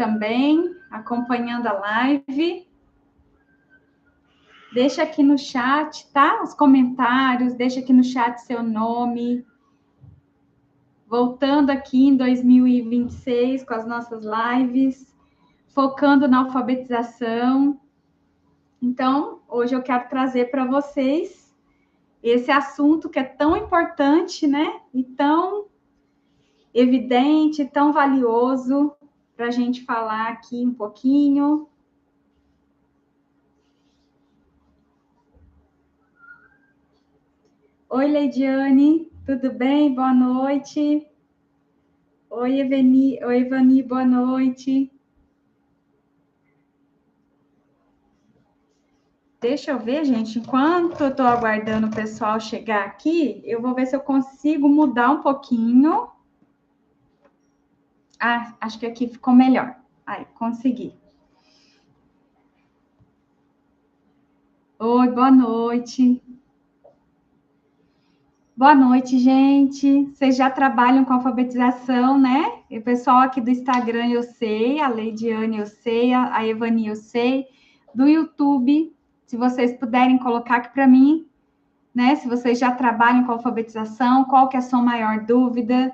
também, acompanhando a live. Deixa aqui no chat, tá? Os comentários, deixa aqui no chat seu nome. Voltando aqui em 2026 com as nossas lives, focando na alfabetização. Então, hoje eu quero trazer para vocês esse assunto que é tão importante, né? E tão evidente, tão valioso para a gente falar aqui um pouquinho. Oi, Leidiane, tudo bem? Boa noite. Oi, Evani, boa noite. Deixa eu ver, gente, enquanto eu estou aguardando o pessoal chegar aqui, eu vou ver se eu consigo mudar um pouquinho. Ah, acho que aqui ficou melhor. Aí, consegui. Oi, boa noite. Boa noite, gente. Vocês já trabalham com alfabetização, né? E o pessoal aqui do Instagram eu sei, a Leidiane eu sei, a Evani eu sei. Do YouTube, se vocês puderem colocar aqui para mim, né? Se vocês já trabalham com alfabetização, qual que é a sua maior dúvida?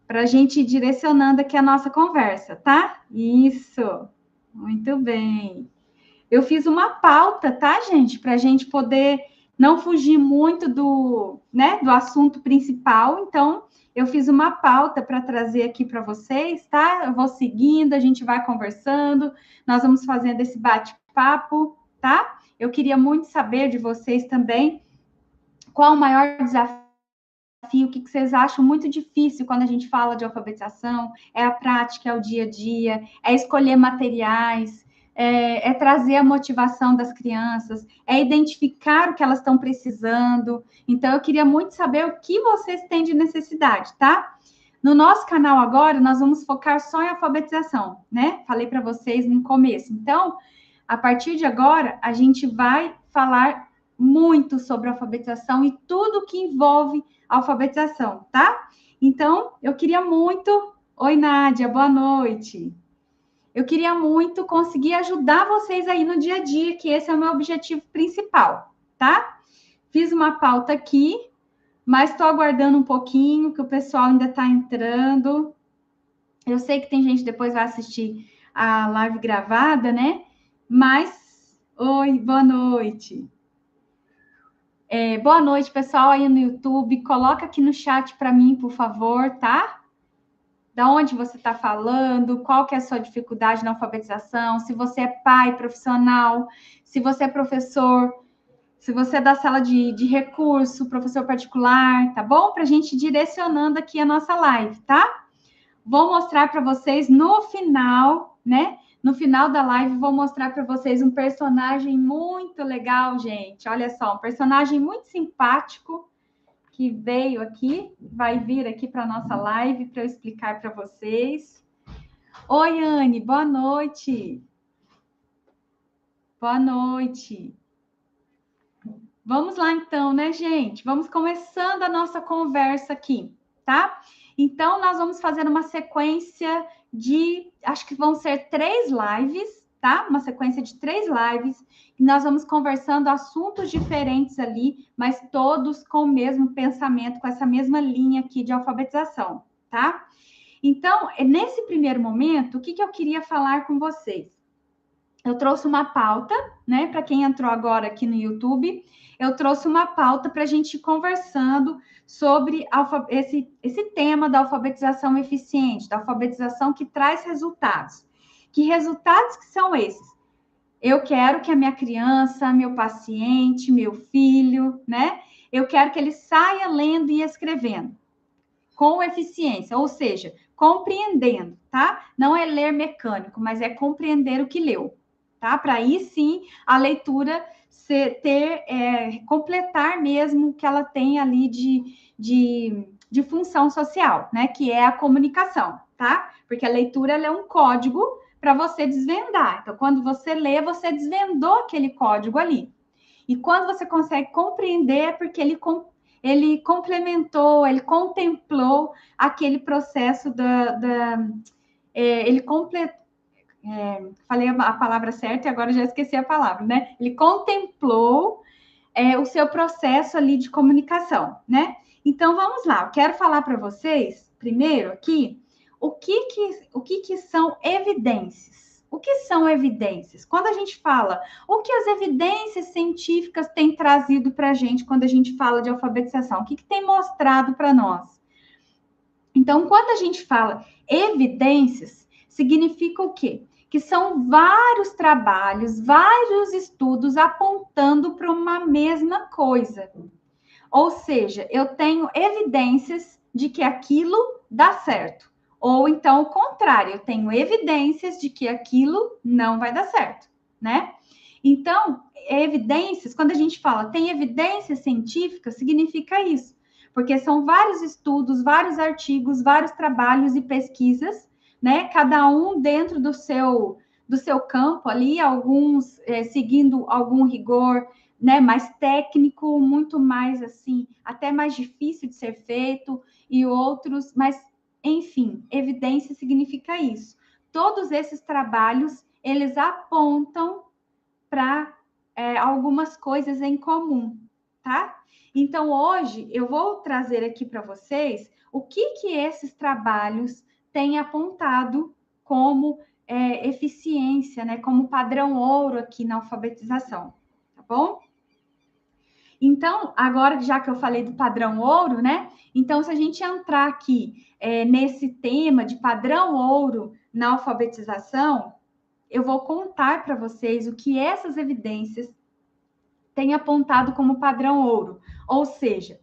Para a gente ir direcionando aqui a nossa conversa, tá? Isso, muito bem. Eu fiz uma pauta, tá, gente? Para a gente poder não fugir muito do, né, do assunto principal. Então, eu fiz uma pauta para trazer aqui para vocês, tá? Eu vou seguindo, a gente vai conversando, nós vamos fazendo esse bate-papo, tá? Eu queria muito saber de vocês também qual o maior desafio, o que vocês acham muito difícil quando a gente fala de alfabetização? É a prática, é o dia a dia, é escolher materiais, é trazer a motivação das crianças, é identificar o que elas estão precisando. Então, eu queria muito saber o que vocês têm de necessidade, tá? No nosso canal agora, nós vamos focar só em alfabetização, né? Falei para vocês no começo. Então, a partir de agora, a gente vai falar muito sobre alfabetização e tudo que envolve alfabetização, tá? Então, eu queria muito... Oi, Nádia, boa noite. Eu queria muito conseguir ajudar vocês aí no dia a dia, que esse é o meu objetivo principal, tá? Fiz uma pauta aqui, mas estou aguardando um pouquinho, que o pessoal ainda está entrando. Eu sei que tem gente que depois vai assistir a live gravada, né? Mas, oi, boa noite. Boa noite, pessoal aí no YouTube. Coloca aqui no chat para mim, por favor, tá? Da onde você está falando, qual que é a sua dificuldade na alfabetização, se você é pai profissional, se você é professor, se você é da sala de recurso, professor particular, tá bom? Para a gente ir direcionando aqui a nossa live, tá? Vou mostrar para vocês no final, né? No final da live, vou mostrar para vocês um personagem muito legal, gente. Olha só, um personagem muito simpático que veio aqui, vai vir aqui para a nossa live para eu explicar para vocês. Oi, Anne, boa noite. Boa noite. Vamos lá, então, né, gente? Vamos começando a nossa conversa aqui, tá? Então, nós vamos fazer uma sequência de, acho que vão ser 3 lives, tá? Uma sequência de 3 lives, e nós vamos conversando assuntos diferentes ali, mas todos com o mesmo pensamento, com essa mesma linha aqui de alfabetização, tá? Então, nesse primeiro momento, o que eu queria falar com vocês? Eu trouxe uma pauta, né? Para quem entrou agora aqui no YouTube, eu trouxe uma pauta para a gente ir conversando sobre esse tema da alfabetização eficiente, da alfabetização que traz resultados. Que resultados que são esses? Eu quero que a minha criança, meu paciente, meu filho, né? Eu quero que ele saia lendo e escrevendo com eficiência, ou seja, compreendendo, tá? Não é ler mecânico, mas é compreender o que leu, tá? Para aí sim a leitura completar mesmo o que ela tem ali de função social, né? Que é a comunicação, tá? Porque a leitura ela é um código para você desvendar. Então, quando você lê, você desvendou aquele código ali. E quando você consegue compreender, é porque ele complementou, ele contemplou aquele processo ele completou. Falei a palavra certa e agora já esqueci a palavra, né? Ele contemplou o seu processo ali de comunicação, né? Então, vamos lá. Eu quero falar para vocês, primeiro aqui, o que são evidências. O que são evidências? Quando a gente fala, o que as evidências científicas têm trazido para a gente quando a gente fala de alfabetização? O que tem mostrado para nós? Então, quando a gente fala evidências, significa o quê? Que são vários trabalhos, vários estudos apontando para uma mesma coisa. Ou seja, eu tenho evidências de que aquilo dá certo. Ou então, o contrário, eu tenho evidências de que aquilo não vai dar certo, né? Então, evidências, quando a gente fala tem evidências científicas, significa isso. Porque são vários estudos, vários artigos, vários trabalhos e pesquisas, né? Cada um dentro do seu campo ali, alguns seguindo algum rigor, né, mais técnico, muito mais assim, até mais difícil de ser feito, e outros, mas enfim, evidência significa isso. Todos esses trabalhos, eles apontam para algumas coisas em comum, tá? Então, hoje, eu vou trazer aqui para vocês o que esses trabalhos têm apontado como eficiência, né? Como padrão ouro aqui na alfabetização, tá bom? Então, agora, já que eu falei do padrão ouro, né? Então, se a gente entrar aqui nesse tema de padrão ouro na alfabetização, eu vou contar para vocês o que essas evidências têm apontado como padrão ouro. Ou seja,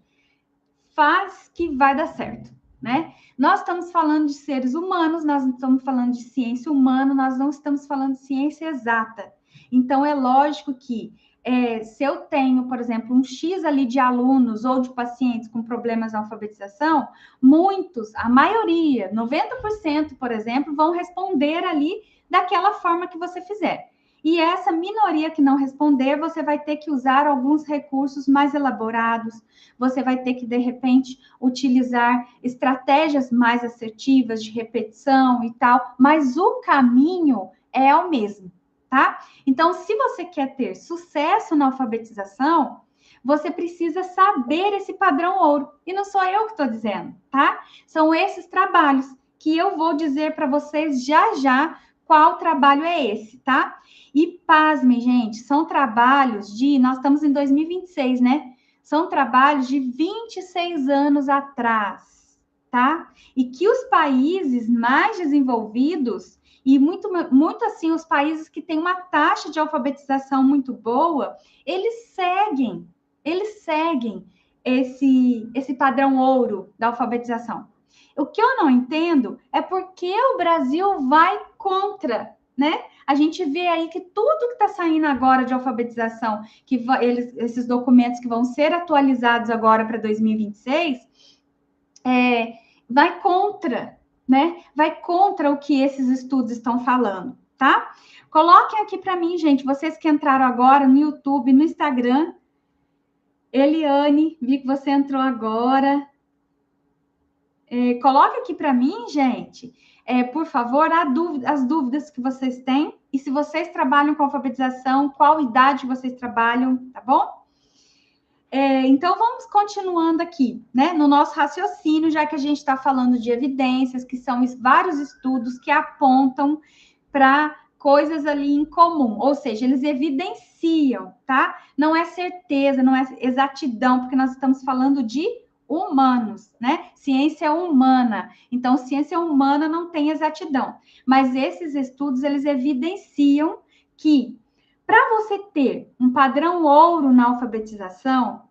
faz que vai dar certo, né? Nós estamos falando de seres humanos, nós não estamos falando de ciência humana, nós não estamos falando de ciência exata. Então, é lógico que se eu tenho, por exemplo, um X ali de alunos ou de pacientes com problemas na alfabetização, muitos, a maioria, 90%, por exemplo, vão responder ali daquela forma que você fizer. E essa minoria que não responder, você vai ter que usar alguns recursos mais elaborados, você vai ter que, de repente, utilizar estratégias mais assertivas de repetição e tal, mas o caminho é o mesmo, tá? Então, se você quer ter sucesso na alfabetização, você precisa saber esse padrão ouro. E não sou eu que estou dizendo, tá? São esses trabalhos que eu vou dizer para vocês já qual trabalho é esse, tá? E pasmem, gente, são trabalhos de... Nós estamos em 2026, né? São trabalhos de 26 anos atrás, tá? E que os países mais desenvolvidos e muito assim, os países que têm uma taxa de alfabetização muito boa, eles seguem esse padrão ouro da alfabetização. O que eu não entendo é porque o Brasil vai contra, né? A gente vê aí que tudo que está saindo agora de alfabetização, esses documentos que vão ser atualizados agora para 2026, vai contra, né? Vai contra o que esses estudos estão falando, tá? Coloquem aqui para mim, gente, vocês que entraram agora no YouTube, no Instagram. Eliane, vi que você entrou agora. Coloque aqui para mim, gente, por favor, as dúvidas que vocês têm. E se vocês trabalham com alfabetização, qual idade vocês trabalham, tá bom? Então, vamos continuando aqui, né? No nosso raciocínio, já que a gente está falando de evidências, que são vários estudos que apontam para coisas ali em comum, ou seja, eles evidenciam, tá? Não é certeza, não é exatidão, porque nós estamos falando de humanos, né? Ciência humana. Então, ciência humana não tem exatidão. Mas esses estudos, eles evidenciam que para você ter um padrão ouro na alfabetização,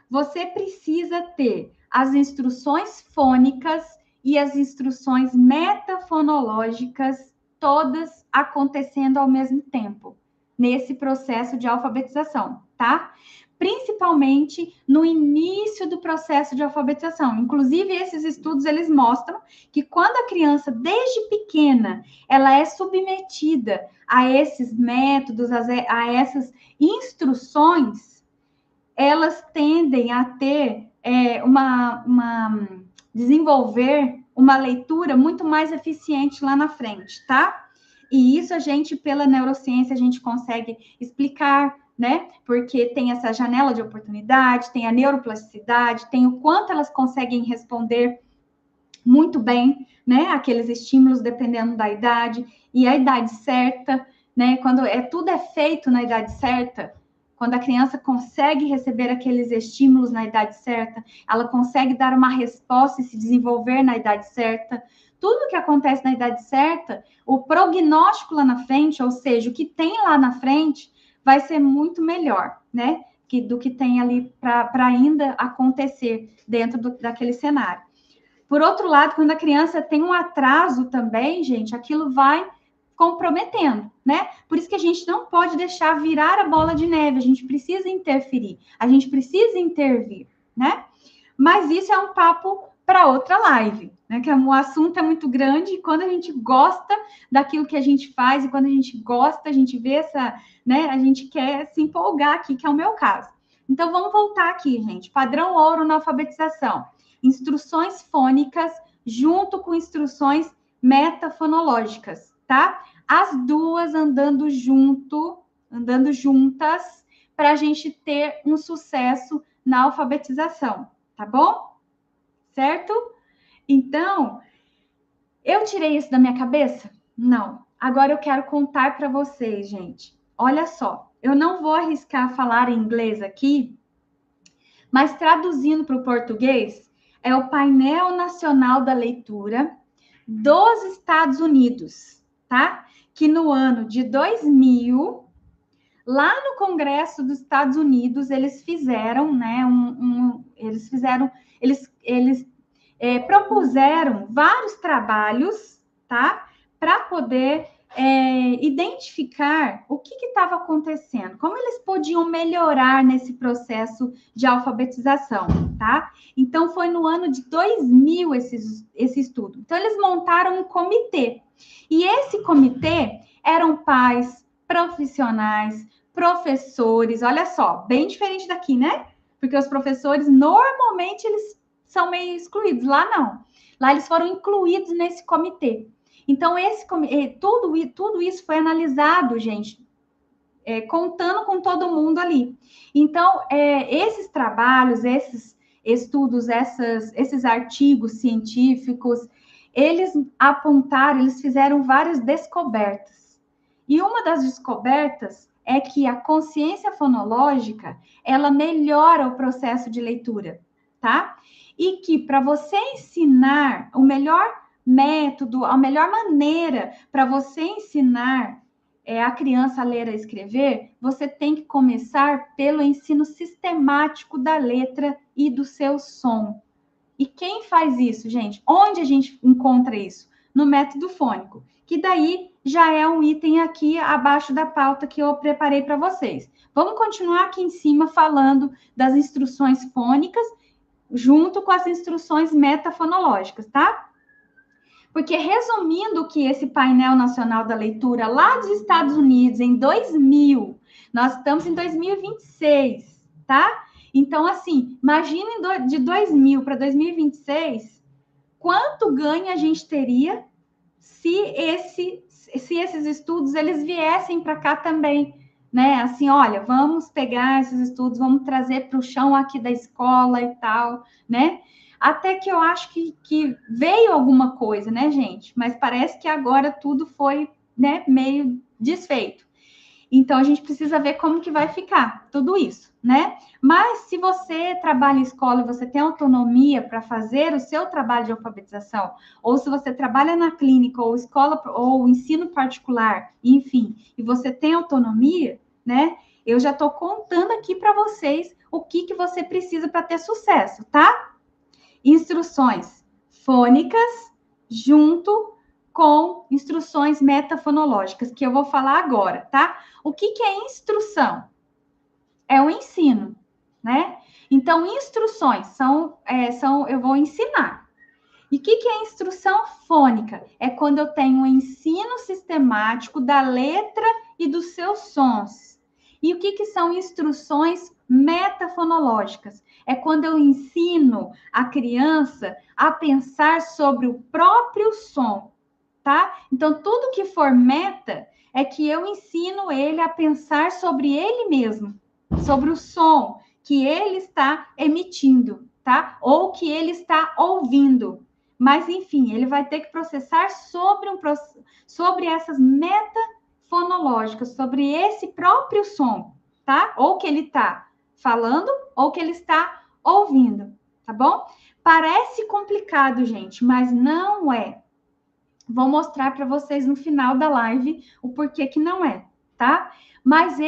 você precisa ter as instruções fônicas e as instruções metafonológicas todas acontecendo ao mesmo tempo nesse processo de alfabetização, tá? Principalmente no início do processo de alfabetização. Inclusive, esses estudos, eles mostram que quando a criança, desde pequena, ela é submetida a esses métodos, a essas instruções, elas tendem a ter desenvolver uma leitura muito mais eficiente lá na frente, tá? E isso a gente, pela neurociência, a gente consegue explicar, né? Porque tem essa janela de oportunidade, tem a neuroplasticidade, tem o quanto elas conseguem responder muito bem, né? Aqueles estímulos dependendo da idade e a idade certa, né? Quando tudo é feito na idade certa, quando a criança consegue receber aqueles estímulos na idade certa, ela consegue dar uma resposta e se desenvolver na idade certa. Tudo que acontece na idade certa, o prognóstico lá na frente, ou seja, o que tem lá na frente, vai ser muito melhor, né? Do que tem ali para ainda acontecer dentro daquele cenário. Por outro lado, quando a criança tem um atraso também, gente, aquilo vai comprometendo, né? Por isso que a gente não pode deixar virar a bola de neve, a gente precisa interferir, a gente precisa intervir, né? Mas isso é um papo para outra live, né? Que o assunto é muito grande e quando a gente gosta daquilo que a gente faz e quando a gente gosta, a gente vê né? A gente quer se empolgar aqui, que é o meu caso. Então, vamos voltar aqui, gente. Padrão ouro na alfabetização. Instruções fônicas junto com instruções metafonológicas, tá? As duas andando juntas, para a gente ter um sucesso na alfabetização, tá bom? Certo? Então, eu tirei isso da minha cabeça? Não. Agora eu quero contar para vocês, gente. Olha só, eu não vou arriscar falar em inglês aqui, mas traduzindo para o português, é o Painel Nacional da Leitura dos Estados Unidos, tá? Que no ano de 2000, lá no Congresso dos Estados Unidos, eles fizeram, né? Eles propuseram vários trabalhos, tá? Para poder identificar o que estava acontecendo, como eles podiam melhorar nesse processo de alfabetização, tá? Então, foi no ano de 2000 esse estudo. Então, eles montaram um comitê. E esse comitê eram pais, profissionais, professores, olha só, bem diferente daqui, né? Porque os professores, normalmente, eles são meio excluídos. Lá, não. Lá, eles foram incluídos nesse comitê. Então, tudo isso foi analisado, gente, contando com todo mundo ali. Então, esses trabalhos, esses estudos, esses artigos científicos, eles apontaram, eles fizeram várias descobertas. E uma das descobertas é que a consciência fonológica, ela melhora o processo de leitura, tá? E que para você ensinar o melhor método, a melhor maneira para você ensinar a criança a ler e a escrever, você tem que começar pelo ensino sistemático da letra e do seu som. E quem faz isso, gente? Onde a gente encontra isso? No método fônico, que daí já é um item aqui abaixo da pauta que eu preparei para vocês. Vamos continuar aqui em cima falando das instruções fônicas junto com as instruções metafonológicas, tá? Porque, resumindo o que esse painel nacional da leitura lá dos Estados Unidos, em 2000, nós estamos em 2026, tá? Então, assim, imaginem de 2000 para 2026, quanto ganho a gente teria se esses estudos eles viessem para cá também, né? Assim, olha, vamos pegar esses estudos, vamos trazer para o chão aqui da escola e tal, né? Até que eu acho que veio alguma coisa, né, gente? Mas parece que agora tudo foi, né, meio desfeito. Então, a gente precisa ver como que vai ficar tudo isso, né? Mas se você trabalha em escola e você tem autonomia para fazer o seu trabalho de alfabetização, ou se você trabalha na clínica, ou escola, ou ensino particular, enfim, e você tem autonomia, né? Eu já estou contando aqui para vocês o que você precisa para ter sucesso, tá? Instruções fônicas junto com instruções metafonológicas, que eu vou falar agora, tá? O que é instrução? É o ensino, né? Então, instruções eu vou ensinar. E o que é instrução fônica? É quando eu tenho um ensino sistemático da letra e dos seus sons. E o que são instruções metafonológicas? É quando eu ensino a criança a pensar sobre o próprio som, tá? Então, tudo que for meta é que eu ensino ele a pensar sobre ele mesmo, sobre o som que ele está emitindo, tá? Ou que ele está ouvindo. Mas, enfim, ele vai ter que processar sobre essas metafonológicas, sobre esse próprio som, tá? Ou que ele está falando, ou que ele está ouvindo, tá bom? Parece complicado, gente, mas não é. Vou mostrar para vocês no final da live o porquê que não é, tá? Mas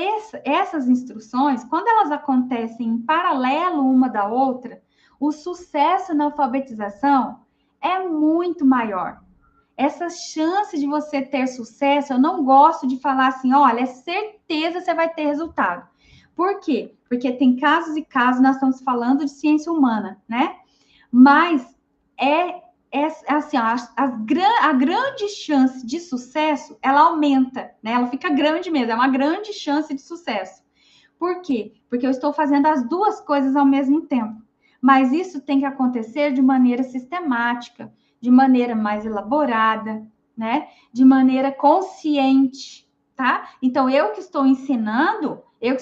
essas instruções, quando elas acontecem em paralelo uma da outra, o sucesso na alfabetização é muito maior. Essa chance de você ter sucesso, eu não gosto de falar assim, olha, é certeza você vai ter resultado. Por quê? Porque tem casos e casos, nós estamos falando de ciência humana, né? Mas é assim, ó, a grande chance de sucesso, ela aumenta, né? Ela fica grande mesmo, é uma grande chance de sucesso. Por quê? Porque eu estou fazendo as duas coisas ao mesmo tempo. Mas isso tem que acontecer de maneira sistemática, de maneira mais elaborada, né? De maneira consciente, tá? Então, eu que estou ensinando, eu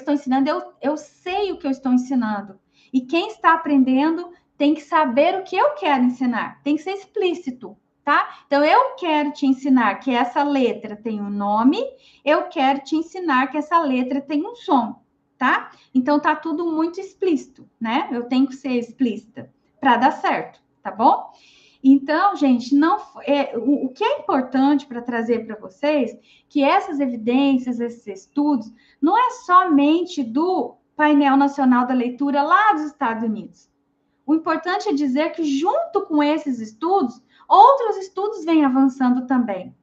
sei o que eu estou ensinando. E quem está aprendendo tem que saber o que eu quero ensinar, tem que ser explícito, tá? Então, eu quero te ensinar que essa letra tem um nome, eu quero te ensinar que essa letra tem um som, tá? Então, tá tudo muito explícito, né? Eu tenho que ser explícita para dar certo, tá bom? Então, gente, o que é importante para trazer para vocês que essas evidências, esses estudos, não é somente do painel nacional da leitura lá dos Estados Unidos. O importante é dizer que, junto com esses estudos, outros estudos vêm avançando também.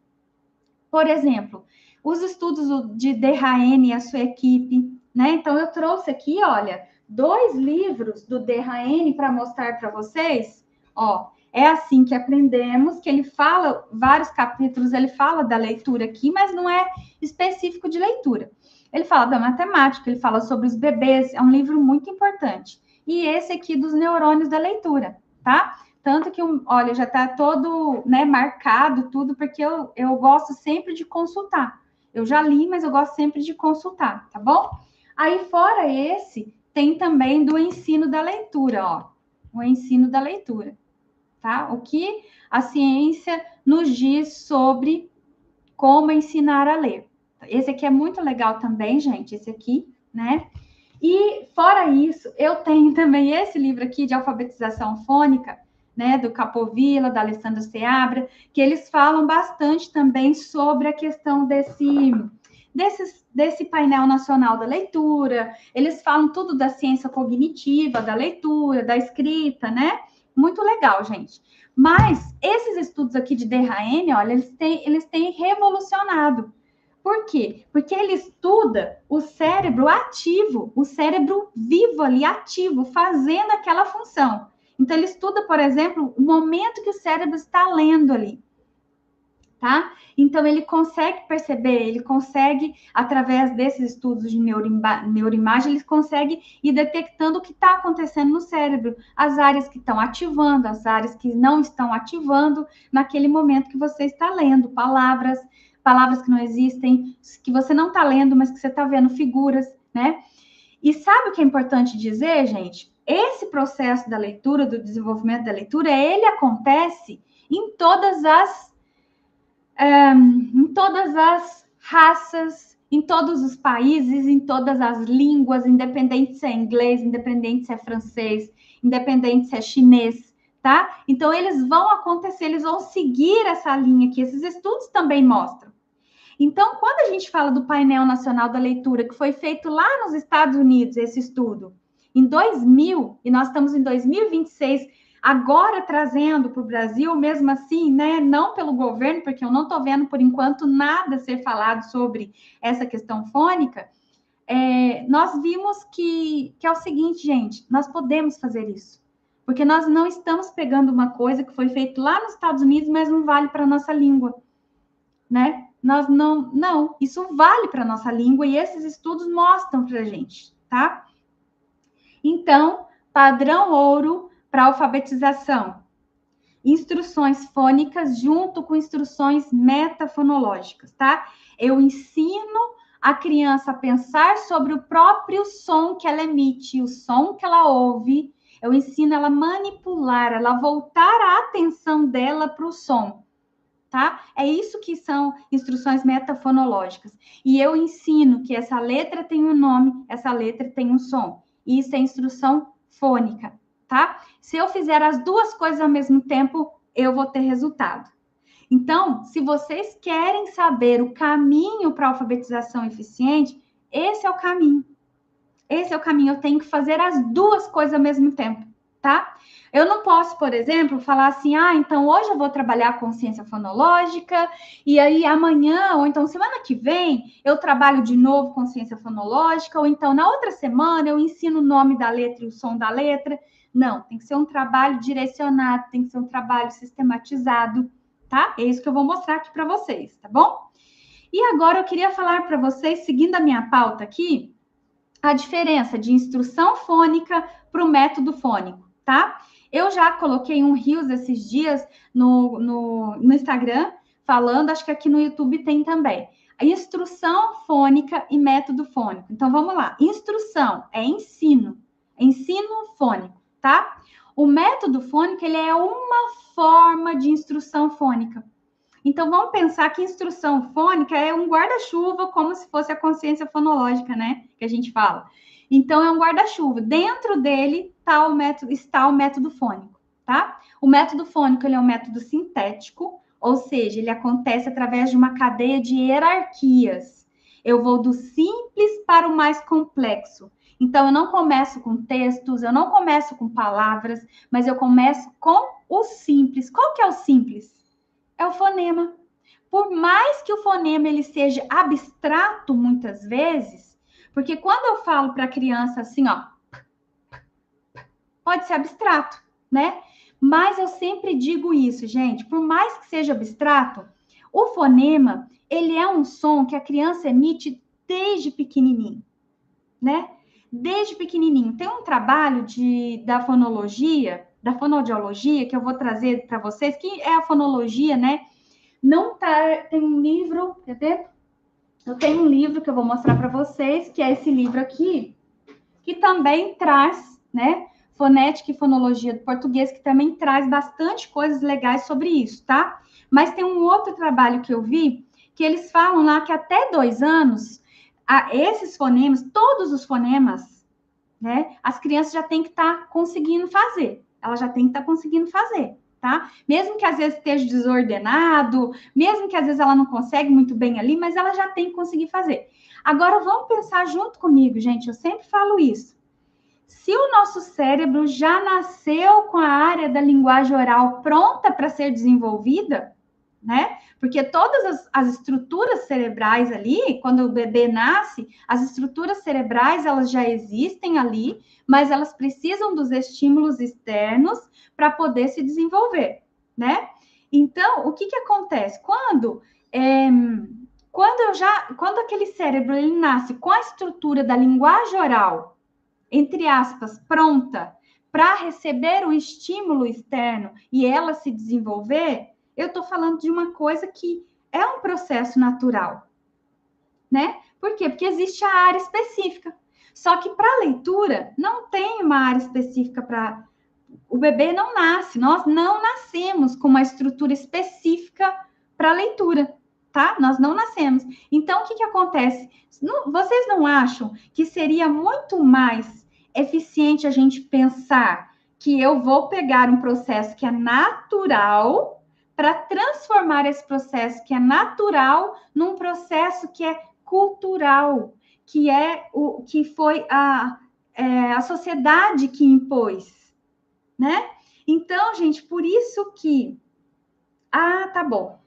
Por exemplo, os estudos de Derraene e a sua equipe, né? Então, eu trouxe aqui, olha, 2 livros do Derraene para mostrar para vocês. Ó, é assim que aprendemos, que ele fala, vários capítulos, ele fala da leitura aqui, mas não é específico de leitura. Ele fala da matemática, ele fala sobre os bebês, é um livro muito importante. E esse aqui dos neurônios da leitura, tá? Tanto que, olha, já está todo, né, marcado tudo, porque eu gosto sempre de consultar. Eu já li, mas eu gosto sempre de consultar, tá bom? Aí, fora esse, tem também do ensino da leitura, ó. O ensino da leitura, tá? O que a ciência nos diz sobre como ensinar a ler. Esse aqui é muito legal também, gente, esse aqui, né? E, fora isso, eu tenho também esse livro aqui de alfabetização fônica, né, do Capovilla, da Alessandra Seabra, que eles falam bastante também sobre a questão desse painel nacional da leitura, eles falam tudo da ciência cognitiva, da leitura, da escrita, né? Muito legal, gente. Mas esses estudos aqui de Derraene, olha, eles têm revolucionado. Por quê? Porque ele estuda o cérebro ativo, o cérebro vivo ali, ativo, fazendo aquela função. Então, ele estuda, por exemplo, o momento que o cérebro está lendo ali, tá? Então, ele consegue perceber, ele consegue, através desses estudos de neuroimagem, ele consegue ir detectando o que está acontecendo no cérebro, as áreas que estão ativando, as áreas que não estão ativando naquele momento que você está lendo, palavras que não existem, que você não está lendo, mas que você está vendo figuras, né? E sabe o que é importante dizer, gente? Esse processo da leitura, do desenvolvimento da leitura, ele acontece em todas as raças, em todos os países, em todas as línguas, independente se é inglês, independente se é francês, independente se é chinês, tá? Então, eles vão acontecer, eles vão seguir essa linha que esses estudos também mostram. Então, quando a gente fala do painel nacional da leitura, que foi feito lá nos Estados Unidos, esse estudo, em 2000, e nós estamos em 2026, agora trazendo para o Brasil, mesmo assim, né, não pelo governo, porque eu não estou vendo, por enquanto, nada ser falado sobre essa questão fônica, nós vimos que é o seguinte, gente, nós podemos fazer isso, porque nós não estamos pegando uma coisa que foi feita lá nos Estados Unidos, mas não vale para a nossa língua, né? Não, isso vale para a nossa língua e esses estudos mostram para a gente, tá? Então, padrão ouro para alfabetização. Instruções fônicas junto com instruções metafonológicas, tá? Eu ensino a criança a pensar sobre o próprio som que ela emite, o som que ela ouve. Eu ensino ela a manipular, ela voltar a atenção dela para o som, tá? É isso que são instruções metafonológicas. E eu ensino que essa letra tem um nome, essa letra tem um som. Isso é instrução fônica, tá? Se eu fizer as duas coisas ao mesmo tempo, eu vou ter resultado. Então, se vocês querem saber o caminho para a alfabetização eficiente, esse é o caminho. Esse é o caminho. Eu tenho que fazer as duas coisas ao mesmo tempo, tá? Eu não posso, por exemplo, falar assim, então hoje eu vou trabalhar consciência fonológica, e aí amanhã, ou então semana que vem, eu trabalho de novo consciência fonológica, ou então na outra semana eu ensino o nome da letra e o som da letra. Não, tem que ser um trabalho direcionado, tem que ser um trabalho sistematizado, tá? É isso que eu vou mostrar aqui para vocês, tá bom? E agora eu queria falar para vocês, seguindo a minha pauta aqui, a diferença de instrução fônica para o método fônico, tá? Eu já coloquei um Reels esses dias no Instagram, falando, acho que aqui no YouTube tem também. A instrução fônica e método fônico. Então, vamos lá. Instrução é ensino fônico, tá? O método fônico, ele é uma forma de instrução fônica. Então, vamos pensar que instrução fônica é um guarda-chuva, como se fosse a consciência fonológica, né? Que a gente fala. Então, é um guarda-chuva. Dentro dele está o método fônico, tá? O método fônico, ele é um método sintético, ou seja, ele acontece através de uma cadeia de hierarquias. Eu vou do simples para o mais complexo. Então, eu não começo com textos, eu não começo com palavras, mas eu começo com o simples. Qual que é o simples? É o fonema. Por mais que o fonema ele seja abstrato muitas vezes, porque quando eu falo para a criança assim, ó, pode ser abstrato, né? Mas eu sempre digo isso, gente, por mais que seja abstrato, o fonema, ele é um som que a criança emite desde pequenininho, né? Desde pequenininho. Tem um trabalho da fonologia, da fonoaudiologia, que eu vou trazer para vocês, que é a fonologia, né? Não tá, tem um livro, quer ver? Eu tenho um livro que eu vou mostrar para vocês, que é esse livro aqui, que também traz, né, fonética e fonologia do português, que também traz bastante coisas legais sobre isso, tá? Mas tem um outro trabalho que eu vi, que eles falam lá que até 2 anos, esses fonemas, todos os fonemas, né, as crianças já têm que estar conseguindo fazer. Elas já têm que estar conseguindo fazer. Tá? Mesmo que às vezes esteja desordenado, mesmo que às vezes ela não consegue muito bem ali, mas ela já tem que conseguir fazer. Agora vamos pensar junto comigo, gente, eu sempre falo isso. Se o nosso cérebro já nasceu com a área da linguagem oral pronta para ser desenvolvida, né? Porque todas as estruturas cerebrais ali, quando o bebê nasce, as estruturas cerebrais elas já existem ali, mas elas precisam dos estímulos externos para poder se desenvolver, né? Então, o que acontece? Quando aquele cérebro ele nasce com a estrutura da linguagem oral, entre aspas, pronta para receber o estímulo externo e ela se desenvolver, eu estou falando de uma coisa que é um processo natural, né? Por quê? Porque existe a área específica. Só que para a leitura, não tem uma área específica para... O bebê não nasce, nós não nascemos com uma estrutura específica para a leitura, tá? Nós não nascemos. Então, o que acontece? Vocês não acham que seria muito mais eficiente a gente pensar que eu vou pegar um processo que é natural para transformar esse processo que é natural num processo que é cultural, que é o que foi a sociedade que impôs, né? Então, gente, por isso que... tá bom.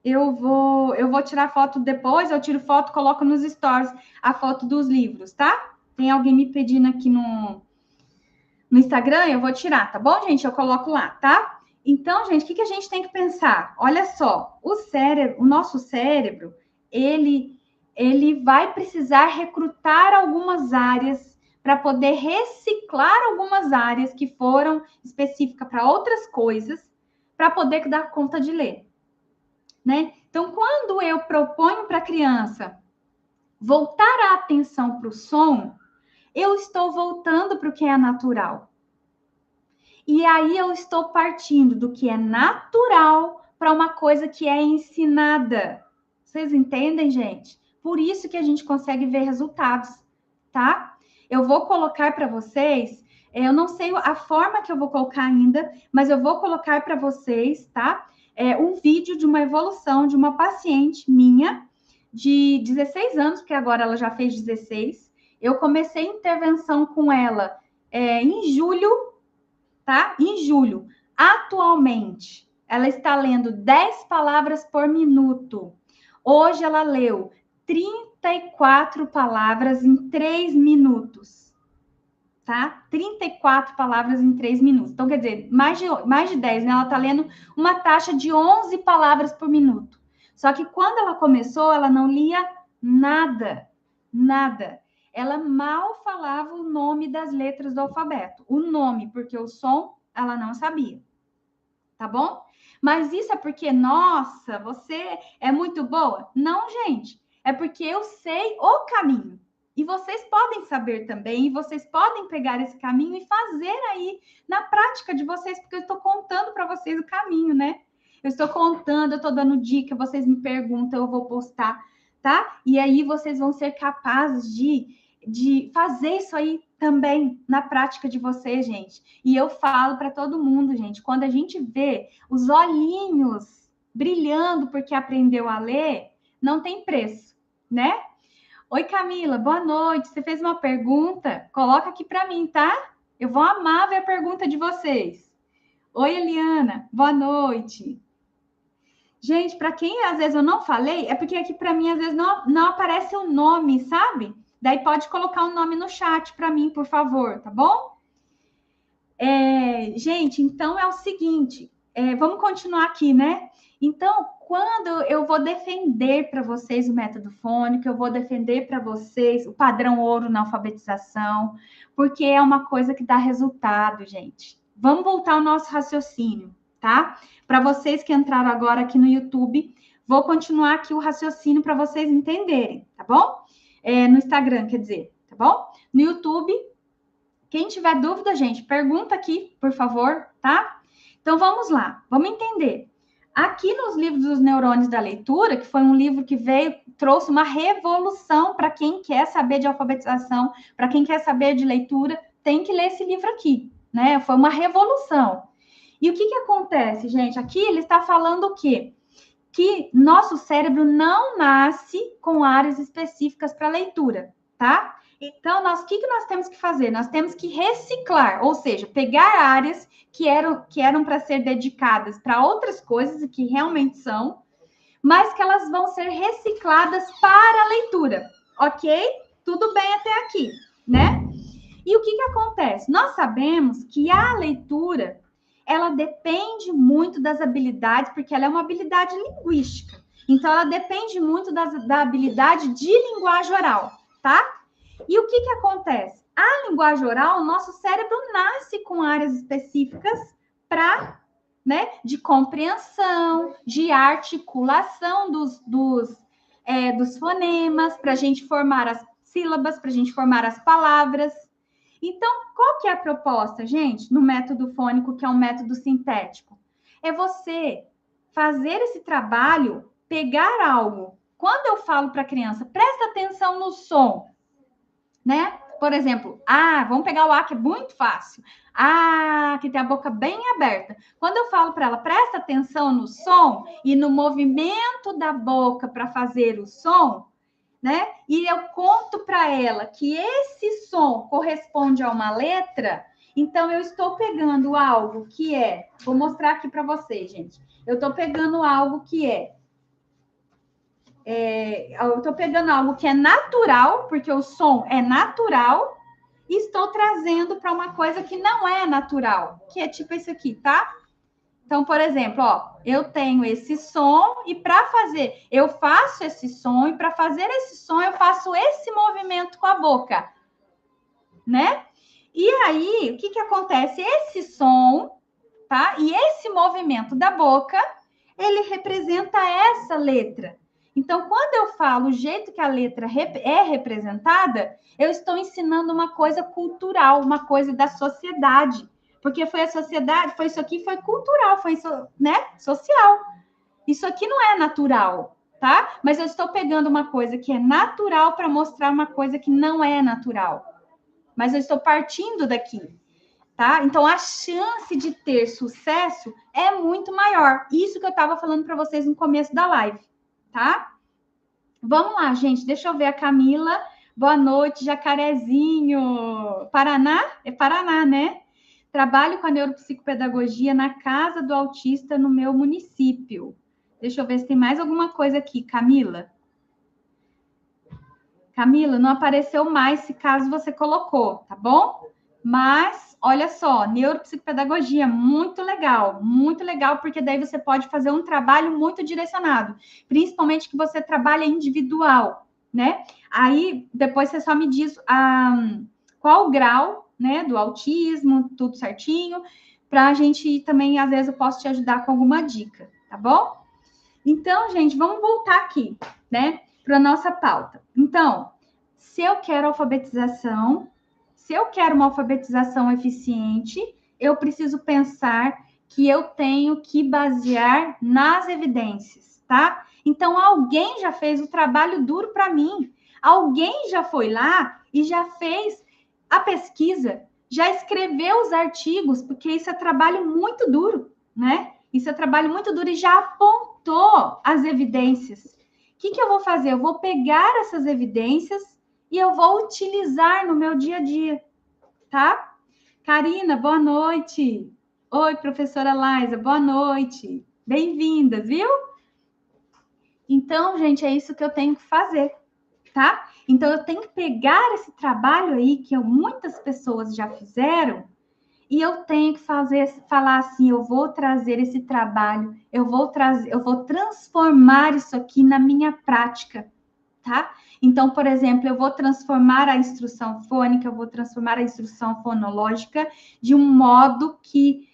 Eu vou tirar foto depois, eu tiro foto, coloco nos stories a foto dos livros, tá? Tem alguém me pedindo aqui no Instagram, eu vou tirar, tá bom, gente? Eu coloco lá, tá? Então, gente, o que a gente tem que pensar? Olha só, o nosso cérebro, ele vai precisar recrutar algumas áreas para poder reciclar algumas áreas que foram específicas para outras coisas, para poder dar conta de ler, né? Então, quando eu proponho para a criança voltar a atenção para o som, eu estou voltando para o que é natural. E aí eu estou partindo do que é natural para uma coisa que é ensinada. Vocês entendem, gente? Por isso que a gente consegue ver resultados, tá? Eu vou colocar para vocês, eu não sei a forma que eu vou colocar ainda, mas eu vou colocar para vocês, tá? Um vídeo de uma evolução de uma paciente minha de 16 anos, porque agora ela já fez 16. Eu comecei intervenção com ela em julho, tá? Em julho. Atualmente, ela está lendo 10 palavras por minuto. Hoje ela leu 34 palavras em 3 minutos. Tá? 34 palavras em 3 minutos. Então, quer dizer, mais de 10, né? Ela está lendo uma taxa de 11 palavras por minuto. Só que quando ela começou, ela não lia nada. Nada. Ela mal falava o nome das letras do alfabeto. O nome, porque o som ela não sabia. Tá bom? Mas isso é porque, nossa, você é muito boa? Não, gente. É porque eu sei o caminho. E vocês podem saber também, e vocês podem pegar esse caminho e fazer aí na prática de vocês, porque eu estou contando para vocês o caminho, né? Eu estou contando, eu estou dando dica, vocês me perguntam, eu vou postar, tá? E aí vocês vão ser capazes de fazer isso aí também na prática de vocês, gente. E eu falo para todo mundo, gente, quando a gente vê os olhinhos brilhando porque aprendeu a ler, não tem preço, né? Oi, Camila, boa noite. Você fez uma pergunta? Coloca aqui para mim, tá? Eu vou amar ver a pergunta de vocês. Oi, Eliana, boa noite. Gente, para quem às vezes eu não falei, é porque aqui para mim às vezes não aparece o nome, sabe? Daí pode colocar um nome no chat para mim, por favor, tá bom? Gente, então é o seguinte, vamos continuar aqui, né? Então, quando eu vou defender para vocês o método fônico, eu vou defender para vocês o padrão ouro na alfabetização, porque é uma coisa que dá resultado, gente. Vamos voltar ao nosso raciocínio, tá? Para vocês que entraram agora aqui no YouTube, vou continuar aqui o raciocínio para vocês entenderem, tá bom? No Instagram, quer dizer, tá bom? No YouTube, quem tiver dúvida, gente, pergunta aqui, por favor, tá? Então, vamos lá, vamos entender. Aqui nos livros dos neurônios da leitura, que foi um livro que trouxe uma revolução para quem quer saber de alfabetização, para quem quer saber de leitura, tem que ler esse livro aqui, né? Foi uma revolução. E o que acontece, gente? Aqui ele está falando o quê? Que nosso cérebro não nasce com áreas específicas para leitura, tá? Então, o que nós temos que fazer? Nós temos que reciclar, ou seja, pegar áreas que eram para ser dedicadas para outras coisas e que realmente são, mas que elas vão ser recicladas para a leitura, ok? Tudo bem até aqui, né? E o que acontece? Nós sabemos que a leitura, ela depende muito das habilidades, porque ela é uma habilidade linguística. Então, ela depende muito da habilidade de linguagem oral, tá? E o que acontece? A linguagem oral, o nosso cérebro nasce com áreas específicas para, né, de compreensão, de articulação dos fonemas, para a gente formar as sílabas, para a gente formar as palavras. Então, qual que é a proposta, gente, no método fônico, que é um método sintético? É você fazer esse trabalho, pegar algo. Quando eu falo para a criança, presta atenção no som, né? Por exemplo, vamos pegar o A, que é muito fácil. Que tem a boca bem aberta. Quando eu falo para ela, presta atenção no som e no movimento da boca para fazer o som, né? E eu conto para ela que esse som corresponde a uma letra, então eu estou pegando algo que vou mostrar aqui para vocês, gente. Eu estou pegando algo que eu estou pegando algo que é natural, porque o som é natural, e estou trazendo para uma coisa que não é natural, que é tipo esse aqui, tá? Então, por exemplo, ó, eu tenho esse som e para fazer, eu faço esse som e para fazer esse som eu faço esse movimento com a boca, né? E aí, o que que acontece? Esse som, tá? E esse movimento da boca, ele representa essa letra. Então, quando eu falo o jeito que a letra é representada, eu estou ensinando uma coisa cultural, uma coisa da sociedade. Porque foi a sociedade, foi isso aqui, foi cultural, foi isso, né? Social. Isso aqui não é natural, tá? Mas eu estou pegando uma coisa que é natural para mostrar uma coisa que não é natural. Mas eu estou partindo daqui, tá? Então a chance de ter sucesso é muito maior. Isso que eu estava falando para vocês no começo da live, tá? Vamos lá, gente. Deixa eu ver a Camila. Boa noite, Jacarezinho. Paraná? É Paraná, né? Trabalho com a neuropsicopedagogia na Casa do Autista no meu município. Deixa eu ver se tem mais alguma coisa aqui, Camila. Camila, não apareceu mais se caso você colocou, tá bom? Mas, olha só, neuropsicopedagogia, muito legal, porque daí você pode fazer um trabalho muito direcionado, principalmente que você trabalha individual, né? Aí, depois você só me diz qual o grau, né, do autismo, tudo certinho, para a gente também, às vezes, eu posso te ajudar com alguma dica, tá bom? Então, gente, vamos voltar aqui, né, para a nossa pauta. Então, se eu quero alfabetização, se eu quero uma alfabetização eficiente, eu preciso pensar que eu tenho que basear nas evidências, tá? Então, alguém já fez o trabalho duro para mim. Alguém já foi lá e já fez a pesquisa, já escreveu os artigos, porque isso é trabalho muito duro, né? Isso é trabalho muito duro e já apontou as evidências. O que eu vou fazer? Eu vou pegar essas evidências e eu vou utilizar no meu dia a dia, tá? Karina, boa noite. Oi, professora Laisa, boa noite. Bem-vindas, viu? Então, gente, é isso que eu tenho que fazer, tá? Então, eu tenho que pegar esse trabalho aí que muitas pessoas já fizeram e eu tenho que falar assim, eu vou trazer esse trabalho, eu vou transformar isso aqui na minha prática, tá? Então, por exemplo, eu vou transformar a instrução fônica, eu vou transformar a instrução fonológica de um modo que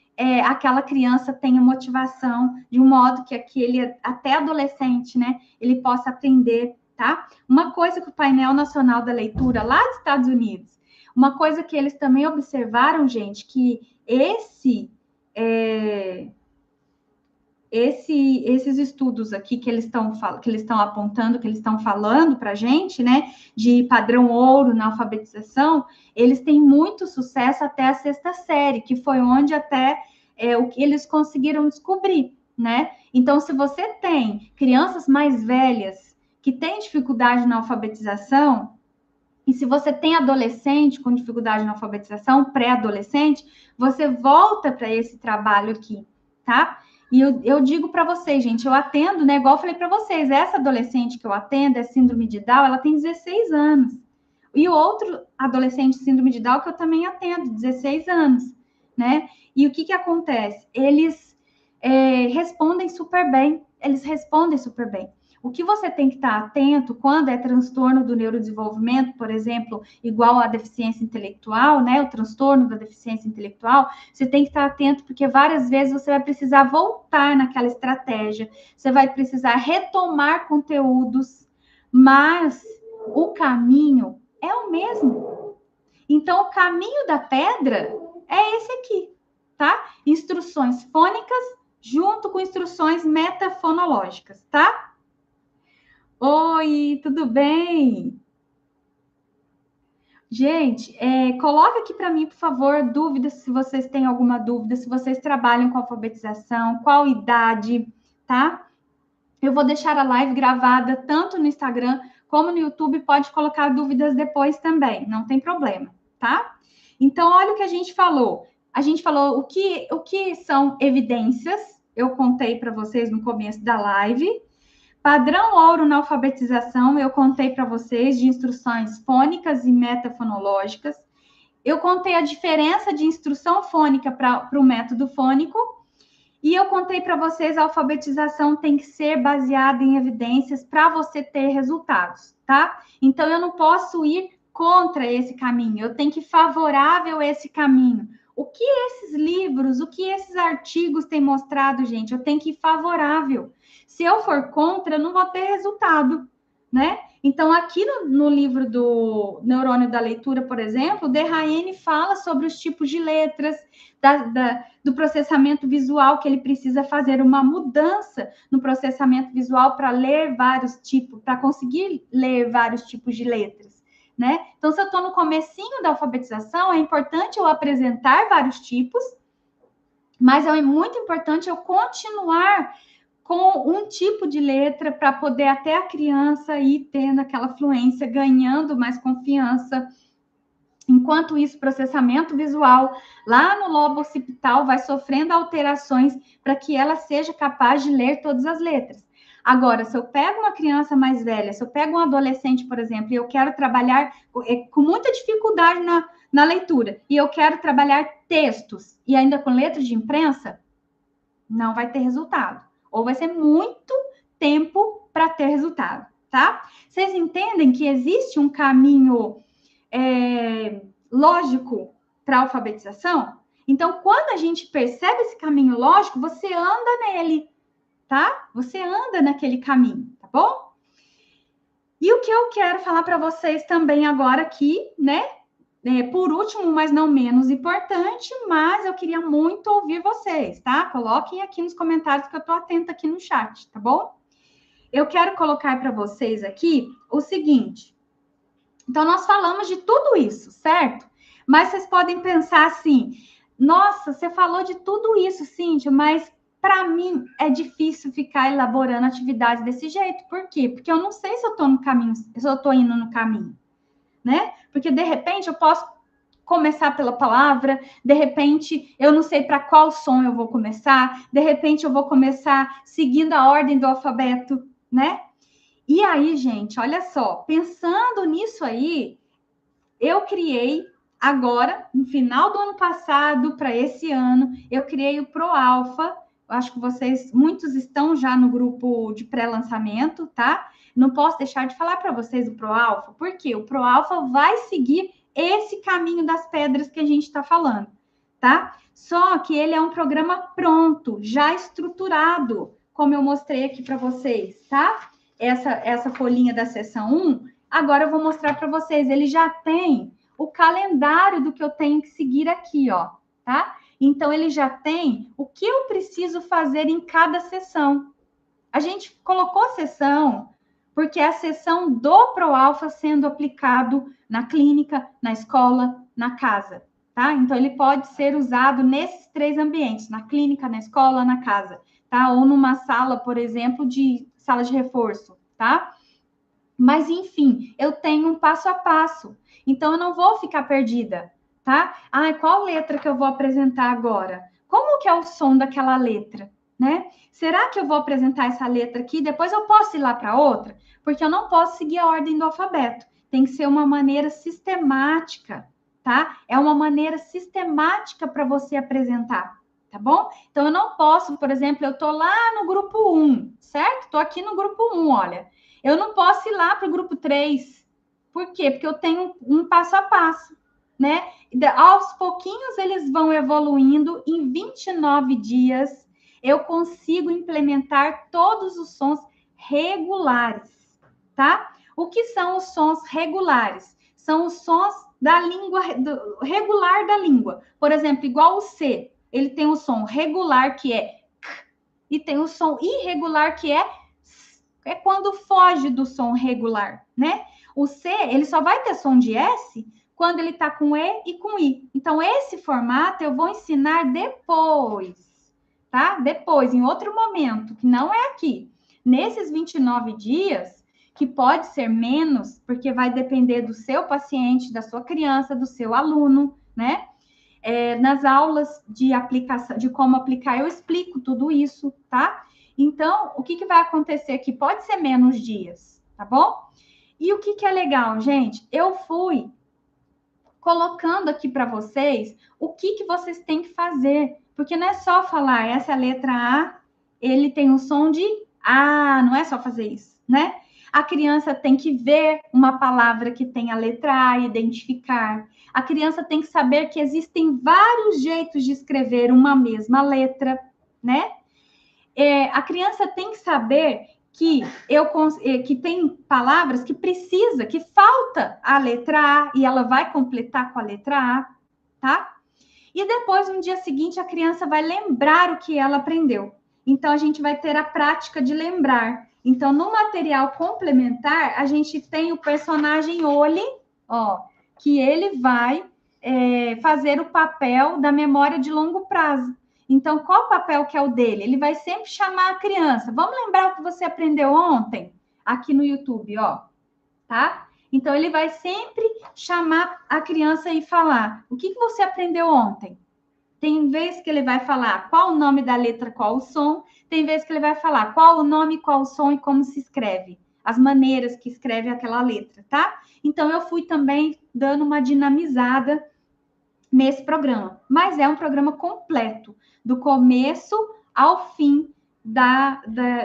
aquela criança tenha motivação, de um modo que aquele, até adolescente, né, ele possa aprender, tá? Uma coisa que o painel nacional da leitura lá dos Estados Unidos, uma coisa que eles também observaram, gente, que esses estudos aqui que eles estão apontando, que eles estão falando para a gente, né, de padrão ouro na alfabetização, eles têm muito sucesso até a sexta série, que foi onde até o que eles conseguiram descobrir, né? Então, se você tem crianças mais velhas que têm dificuldade na alfabetização, e se você tem adolescente com dificuldade na alfabetização, pré-adolescente, você volta para esse trabalho aqui, tá? E eu digo para vocês, gente, eu atendo, né? Igual eu falei para vocês, essa adolescente que eu atendo, é síndrome de Down, ela tem 16 anos. E o outro adolescente síndrome de Down que eu também atendo, 16 anos, né? E o que acontece? Eles respondem super bem, O que você tem que estar atento quando é transtorno do neurodesenvolvimento, por exemplo, igual à deficiência intelectual, né? O transtorno da deficiência intelectual, você tem que estar atento, porque várias vezes você vai precisar voltar naquela estratégia, você vai precisar retomar conteúdos, mas o caminho é o mesmo. Então, o caminho da pedra é esse aqui, tá? Instruções fônicas junto com instruções metafonológicas, tá? Oi, tudo bem? Gente, coloca aqui para mim, por favor, dúvidas, se vocês têm alguma dúvida, se vocês trabalham com alfabetização, qual idade, tá? Eu vou deixar a live gravada tanto no Instagram como no YouTube, pode colocar dúvidas depois também, não tem problema, tá? Então, olha o que a gente falou. A gente falou o que são evidências, eu contei para vocês no começo da live. Padrão ouro na alfabetização, eu contei para vocês de instruções fônicas e metafonológicas. Eu contei a diferença de instrução fônica para o método fônico. E eu contei para vocês, a alfabetização tem que ser baseada em evidências para você ter resultados, tá? Então, eu não posso ir contra esse caminho, eu tenho que ir favorável a esse caminho. O que esses livros, o que esses artigos têm mostrado, gente? Eu tenho que ir favorável. Se eu for contra, eu não vou ter resultado, né? Então, aqui no livro do Neurônio da Leitura, por exemplo, o Derraine fala sobre os tipos de letras, do processamento visual, que ele precisa fazer uma mudança no processamento visual para ler vários tipos, para conseguir ler vários tipos de letras, né? Então, se eu estou no comecinho da alfabetização, é importante eu apresentar vários tipos, mas é muito importante eu continuar com um tipo de letra para poder até a criança ir tendo aquela fluência, ganhando mais confiança. Enquanto isso, o processamento visual lá no lobo occipital vai sofrendo alterações para que ela seja capaz de ler todas as letras. Agora, se eu pego uma criança mais velha, se eu pego um adolescente, por exemplo, e eu quero trabalhar com muita dificuldade na leitura, e eu quero trabalhar textos e ainda com letras de imprensa, não vai ter resultado. Ou vai ser muito tempo para ter resultado, tá? Vocês entendem que existe um caminho lógico para a alfabetização? Então, quando a gente percebe esse caminho lógico, você anda nele, tá? Você anda naquele caminho, tá bom? E o que eu quero falar para vocês também agora aqui, né? Por último, mas não menos importante, mas eu queria muito ouvir vocês, tá? Coloquem aqui nos comentários que eu tô atenta aqui no chat, tá bom? Eu quero colocar para vocês aqui o seguinte. Então, nós falamos de tudo isso, certo? Mas vocês podem pensar assim, nossa, você falou de tudo isso, Cíntia, mas para mim é difícil ficar elaborando atividades desse jeito. Por quê? Porque eu não sei se eu tô no caminho, se eu tô indo no caminho, né? Porque de repente eu posso começar pela palavra, de repente eu não sei para qual som eu vou começar, de repente eu vou começar seguindo a ordem do alfabeto, né? E aí, gente, olha só, pensando nisso aí, eu criei agora, no final do ano passado para esse ano, eu criei o ProAlfa. Acho que vocês, muitos estão já no grupo de pré-lançamento, tá? Não posso deixar de falar para vocês o ProAlfa, porque o ProAlfa vai seguir esse caminho das pedras que a gente está falando, tá? Só que ele é um programa pronto, já estruturado, como eu mostrei aqui para vocês, tá? Essa folhinha da seção 1, agora eu vou mostrar para vocês. Ele já tem o calendário do que eu tenho que seguir aqui, ó, tá? Então, ele já tem o que eu preciso fazer em cada sessão. A gente colocou sessão porque é a sessão do ProAlfa sendo aplicado na clínica, na escola, na casa, tá? Então, ele pode ser usado nesses 3 ambientes, na clínica, na escola, na casa, tá? Ou numa sala, por exemplo, de sala de reforço, tá? Mas, enfim, eu tenho um passo a passo. Então, eu não vou ficar perdida, tá? Ah, qual letra que eu vou apresentar agora? Como que é o som daquela letra, né? Será que eu vou apresentar essa letra aqui, depois eu posso ir lá para outra? Porque eu não posso seguir a ordem do alfabeto. Tem que ser uma maneira sistemática, tá? É uma maneira sistemática para você apresentar, tá bom? Então, eu não posso, por exemplo, eu tô lá no grupo 1, certo? Tô aqui no grupo 1, olha. Eu não posso ir lá para o grupo 3. Por quê? Porque eu tenho um passo a passo, né? Aos pouquinhos eles vão evoluindo. Em 29 dias, eu consigo implementar todos os sons regulares, tá? O que são os sons regulares? São os sons da língua, regular da língua. Por exemplo, igual o C, ele tem o som regular, que é k, e tem o som irregular, que é quando foge do som regular, né? O C, ele só vai ter som de S quando ele tá com E e com I. Então, esse formato eu vou ensinar depois, tá? Depois, em outro momento, que não é aqui. Nesses 29 dias, que pode ser menos, porque vai depender do seu paciente, da sua criança, do seu aluno, né? Nas aulas de aplicação, de como aplicar, eu explico tudo isso, tá? Então, o que vai acontecer aqui? Pode ser menos dias, tá bom? E o que é legal, gente? Eu fui colocando aqui para vocês o que vocês têm que fazer Porque não é só falar, essa é a letra A, ele tem o som de A, não é só fazer isso, né? A criança tem que ver uma palavra que tem a letra A, identificar. A criança tem que saber que existem vários jeitos de escrever uma mesma letra, né? A criança tem que saber que tem palavras que precisa, que falta a letra A e ela vai completar com a letra A, tá? E depois, no dia seguinte, a criança vai lembrar o que ela aprendeu. Então, a gente vai ter a prática de lembrar. Então, no material complementar, a gente tem o personagem Oli, ó, que ele vai fazer o papel da memória de longo prazo. Então, qual o papel que é o dele? Ele vai sempre chamar a criança. Vamos lembrar o que você aprendeu ontem? Aqui no YouTube, ó, tá? Então, ele vai sempre chamar a criança e falar: o que você aprendeu ontem? Tem vez que ele vai falar qual o nome da letra, qual o som. Tem vez que ele vai falar qual o nome, qual o som e como se escreve. As maneiras que escreve aquela letra, tá? Então, eu fui também dando uma dinamizada nesse programa. Mas é um programa completo, do começo ao fim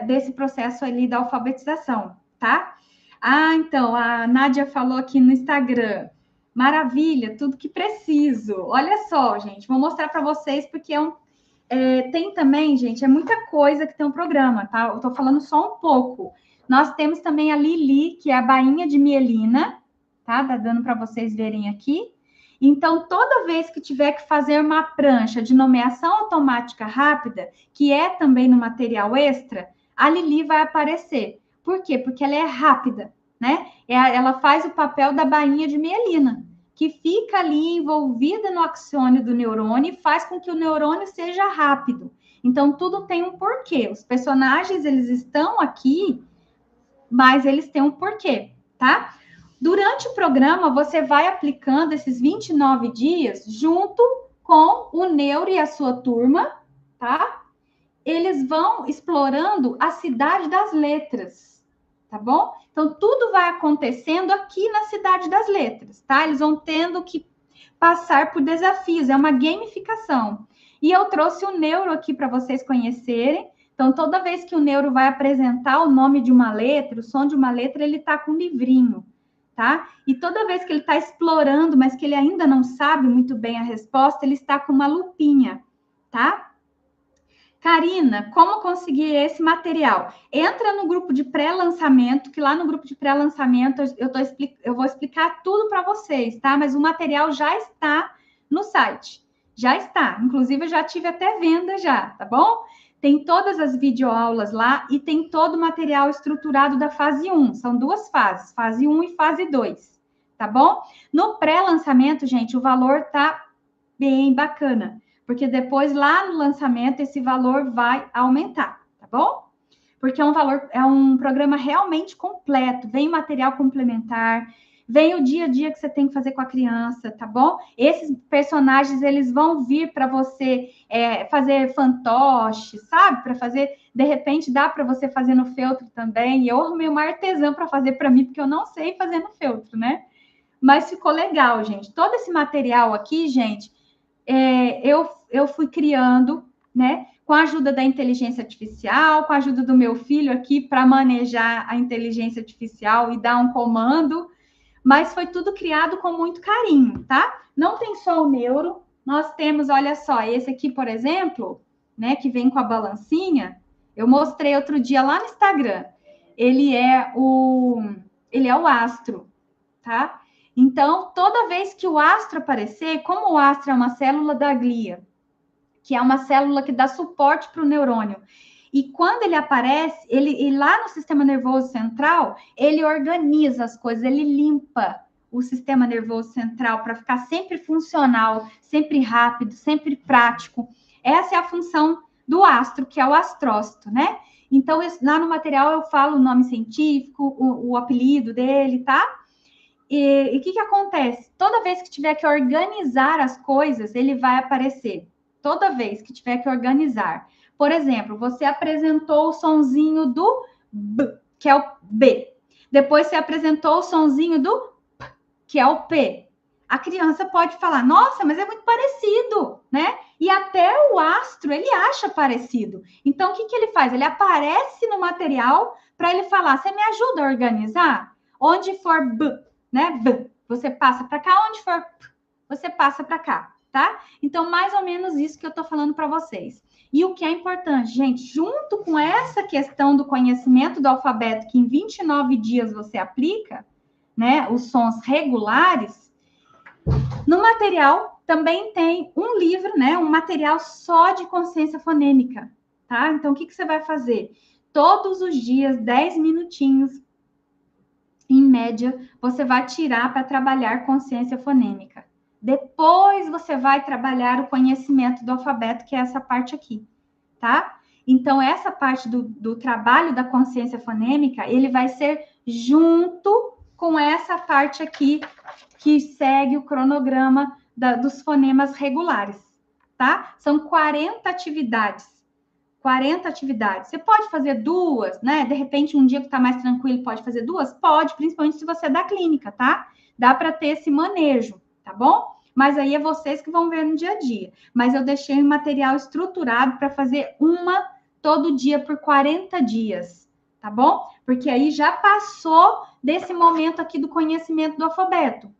desse processo ali da alfabetização, tá? Ah, então, a Nádia falou aqui no Instagram. Maravilha, tudo que preciso. Olha só, gente, vou mostrar para vocês, porque tem também, gente, é muita coisa que tem um programa, tá? Eu tô falando só um pouco. Nós temos também a Lili, que é a bainha de mielina, tá? Tá dando para vocês verem aqui. Então, toda vez que tiver que fazer uma prancha de nomeação automática rápida, que é também no material extra, a Lili vai aparecer. Por quê? Porque ela é rápida, né? Ela faz o papel da bainha de mielina, que fica ali envolvida no axônio do neurônio e faz com que o neurônio seja rápido. Então, tudo tem um porquê. Os personagens, eles estão aqui, mas eles têm um porquê, tá? Durante o programa, você vai aplicando esses 29 dias junto com o Neuro e a sua turma, tá? Eles vão explorando a cidade das letras, tá bom? Então, tudo vai acontecendo aqui na cidade das letras, tá? Eles vão tendo que passar por desafios, é uma gamificação. E eu trouxe o Neuro aqui para vocês conhecerem. Então, toda vez que o Neuro vai apresentar o nome de uma letra, o som de uma letra, ele tá com um livrinho, tá? E toda vez que ele está explorando, mas que ele ainda não sabe muito bem a resposta, ele está com uma lupinha, tá? Karina, como conseguir esse material? Entra no grupo de pré-lançamento, que lá no grupo de pré-lançamento eu vou explicar tudo para vocês, tá? Mas o material já está no site. Já está. Inclusive, eu já tive até venda já, tá bom? Tem todas as videoaulas lá e tem todo o material estruturado da fase 1. São duas fases, fase 1 e fase 2, tá bom? No pré-lançamento, gente, o valor tá bem bacana, porque depois, lá no lançamento, esse valor vai aumentar, tá bom? Porque é um programa realmente completo, vem material complementar, vem o dia a dia que você tem que fazer com a criança, tá bom? Esses personagens, eles vão vir para você fazer fantoche, sabe? Para fazer, de repente, dá para você fazer no feltro também. E eu arrumei uma artesã para fazer para mim, porque eu não sei fazer no feltro, né? Mas ficou legal, gente. Todo esse material aqui, gente, eu fui criando, né? Com a ajuda da inteligência artificial, com a ajuda do meu filho aqui para manejar a inteligência artificial e dar um comando, mas foi tudo criado com muito carinho, tá? Não tem só o Neuro, nós temos, olha só, esse aqui, por exemplo, né, que vem com a balancinha, eu mostrei outro dia lá no Instagram. Ele é o astro, tá? Então, toda vez que o astro aparecer, como o astro é uma célula da glia, que é uma célula que dá suporte para o neurônio, e quando ele aparece, ele lá no sistema nervoso central, ele organiza as coisas, ele limpa o sistema nervoso central para ficar sempre funcional, sempre rápido, sempre prático. Essa é a função do astro, que é o astrócito, né? Então, lá no material eu falo o nome científico, o apelido dele, tá? E o que acontece? Toda vez que tiver que organizar as coisas, ele vai aparecer. Toda vez que tiver que organizar. Por exemplo, você apresentou o sonzinho do B, que é o B. Depois você apresentou o sonzinho do P, que é o P. A criança pode falar, nossa, mas é muito parecido, né? E até o astro, ele acha parecido. Então, o que, que ele faz? Ele aparece no material para ele falar, você me ajuda a organizar? Onde for B, né? B, você passa para cá. Onde for P, você passa para cá, tá? Então, mais ou menos isso que eu estou falando para vocês. E o que é importante, gente, junto com essa questão do conhecimento do alfabeto, que em 29 dias você aplica, né? Os sons regulares, no material também tem um livro, né? Um material só de consciência fonêmica, tá? Então, o que, que você vai fazer? Todos os dias, 10 minutinhos, em média, você vai tirar para trabalhar consciência fonêmica. Depois você vai trabalhar o conhecimento do alfabeto, que é essa parte aqui, tá? Então, essa parte do trabalho da consciência fonêmica, ele vai ser junto com essa parte aqui que segue o cronograma dos fonemas regulares, tá? São 40 atividades. 40 atividades. Você pode fazer duas, né? De repente, um dia que tá mais tranquilo, pode fazer duas? Pode, principalmente se você é da clínica, tá? Dá para ter esse manejo, tá bom? Mas aí é vocês que vão ver no dia a dia. Mas eu deixei um material estruturado para fazer uma todo dia por 40 dias, tá bom? Porque aí já passou desse momento aqui do conhecimento do alfabeto.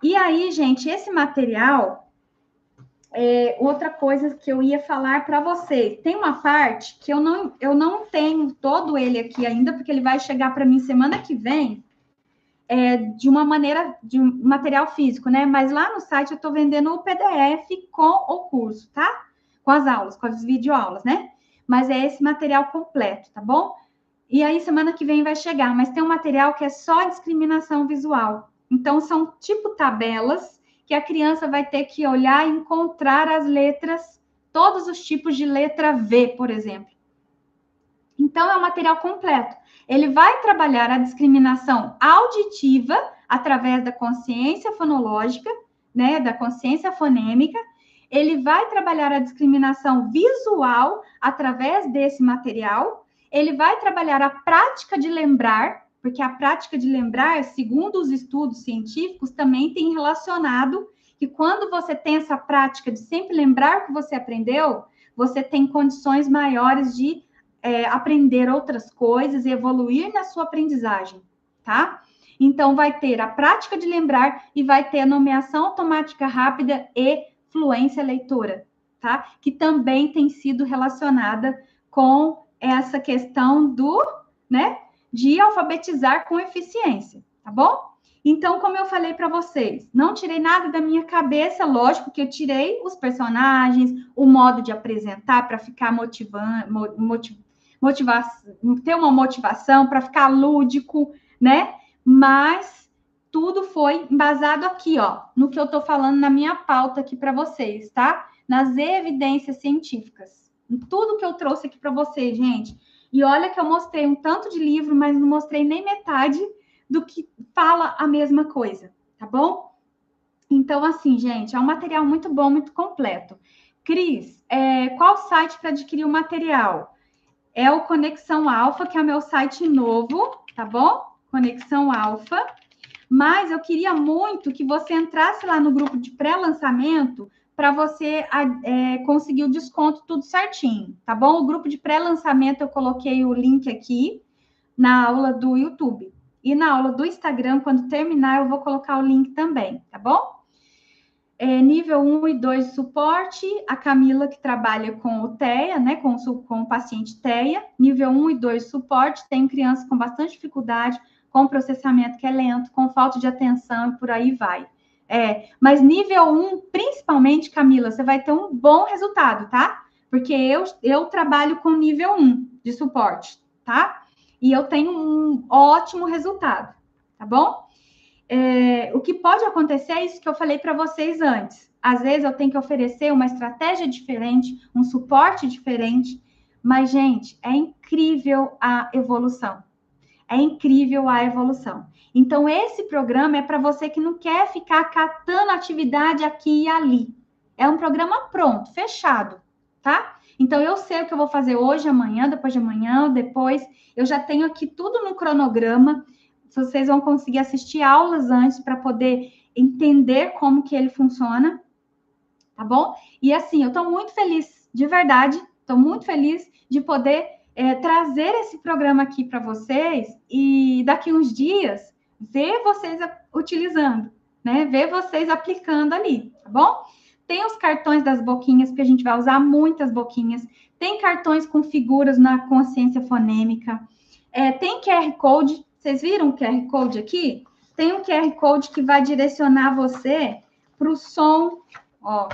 E aí, gente, esse material, outra coisa que eu ia falar para vocês, tem uma parte que eu não tenho todo ele aqui ainda, porque ele vai chegar para mim semana que vem, de uma maneira, de um material físico, né? Mas lá no site eu estou vendendo o PDF com o curso, tá? Com as aulas, com as videoaulas, né? Mas é esse material completo, tá bom? E aí, semana que vem vai chegar, mas tem um material que é só discriminação visual. Então, são tipo tabelas que a criança vai ter que olhar e encontrar as letras, todos os tipos de letra V, por exemplo. Então, é um material completo. Ele vai trabalhar a discriminação auditiva através da consciência fonológica, né, da consciência fonêmica. Ele vai trabalhar a discriminação visual através desse material. Ele vai trabalhar a prática de lembrar, porque a prática de lembrar, segundo os estudos científicos, também tem relacionado que quando você tem essa prática de sempre lembrar o que você aprendeu, você tem condições maiores de aprender outras coisas e evoluir na sua aprendizagem, tá? Então, vai ter a prática de lembrar e vai ter a nomeação automática rápida e fluência leitora, tá? Que também tem sido relacionada com essa questão de alfabetizar com eficiência, tá bom? Então, como eu falei para vocês, não tirei nada da minha cabeça, lógico que eu tirei os personagens, o modo de apresentar para ficar ter uma motivação, para ficar lúdico, né? Mas tudo foi embasado aqui, ó, no que eu estou falando na minha pauta aqui para vocês, tá? Nas evidências científicas. Em tudo que eu trouxe aqui para vocês, gente. E olha que eu mostrei um tanto de livro, mas não mostrei nem metade do que fala a mesma coisa, tá bom? Então, assim, gente, é um material muito bom, muito completo. Cris, qual site para adquirir o material? É o Conexão Alfa, que é o meu site novo, tá bom? Conexão Alfa. Mas eu queria muito que você entrasse lá no grupo de pré-lançamento para você conseguir o desconto tudo certinho, tá bom? O grupo de pré-lançamento eu coloquei o link aqui na aula do YouTube. E na aula do Instagram, quando terminar, eu vou colocar o link também, tá bom? Nível 1 e 2 de suporte, a Camila que trabalha com o TEA, né, com o paciente TEA. Nível 1 e 2 de suporte, tem crianças com bastante dificuldade, com processamento que é lento, com falta de atenção e por aí vai. Mas nível 1, principalmente, Camila, você vai ter um bom resultado, tá? Porque eu trabalho com nível 1 de suporte, tá? E eu tenho um ótimo resultado, tá bom? O que pode acontecer é isso que eu falei para vocês antes. Às vezes eu tenho que oferecer uma estratégia diferente, um suporte diferente, mas, gente, é incrível a evolução. É incrível a evolução. Então, esse programa é para você que não quer ficar catando atividade aqui e ali. É um programa pronto, fechado, tá? Então, eu sei o que eu vou fazer hoje, amanhã, depois de amanhã, depois. Eu já tenho aqui tudo no cronograma. Vocês vão conseguir assistir aulas antes para poder entender como que ele funciona, tá bom? E assim, eu estou muito feliz, de verdade, estou muito feliz de poder trazer esse programa aqui para vocês e daqui uns dias ver vocês utilizando, né? Ver vocês aplicando ali, tá bom? Tem os cartões das boquinhas, porque a gente vai usar muitas boquinhas. Tem cartões com figuras na consciência fonêmica. Tem QR Code. Vocês viram o QR Code aqui? Tem um QR Code que vai direcionar você para o som. Ó,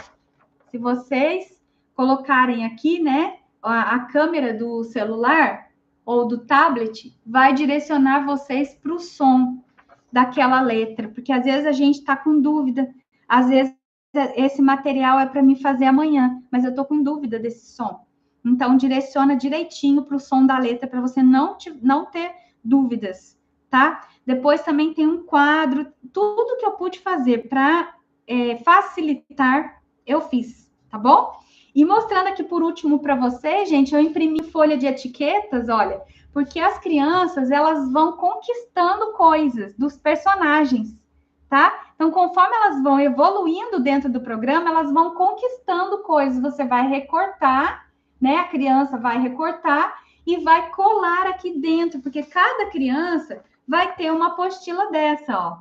se vocês colocarem aqui, né, a câmera do celular ou do tablet, vai direcionar vocês para o som daquela letra, porque às vezes a gente está com dúvida, às vezes esse material é para me fazer amanhã, mas eu estou com dúvida desse som. Então, direciona direitinho para o som da letra, para você não ter dúvidas, tá? Depois também tem um quadro, tudo que eu pude fazer para facilitar, eu fiz, tá bom? E mostrando aqui por último para vocês, gente, eu imprimi folha de etiquetas, olha, porque as crianças, elas vão conquistando coisas dos personagens, tá? Então, conforme elas vão evoluindo dentro do programa, elas vão conquistando coisas. Você vai recortar, né? A criança vai recortar e vai colar aqui dentro, porque cada criança vai ter uma apostila dessa, ó.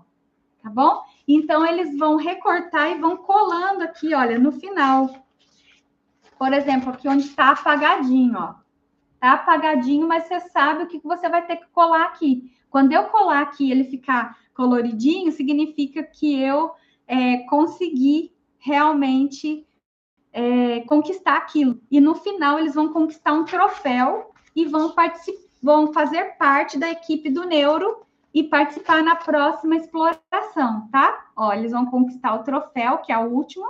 Tá bom? Então, eles vão recortar e vão colando aqui, olha, no final. Por exemplo, aqui onde está apagadinho, ó. Tá apagadinho, mas você sabe o que você vai ter que colar aqui. Quando eu colar aqui e ele ficar coloridinho, significa que eu consegui realmente conquistar aquilo. E no final, eles vão conquistar um troféu e vão fazer parte da equipe do Neuro e participar na próxima exploração, tá? Ó, eles vão conquistar o troféu, que é o último,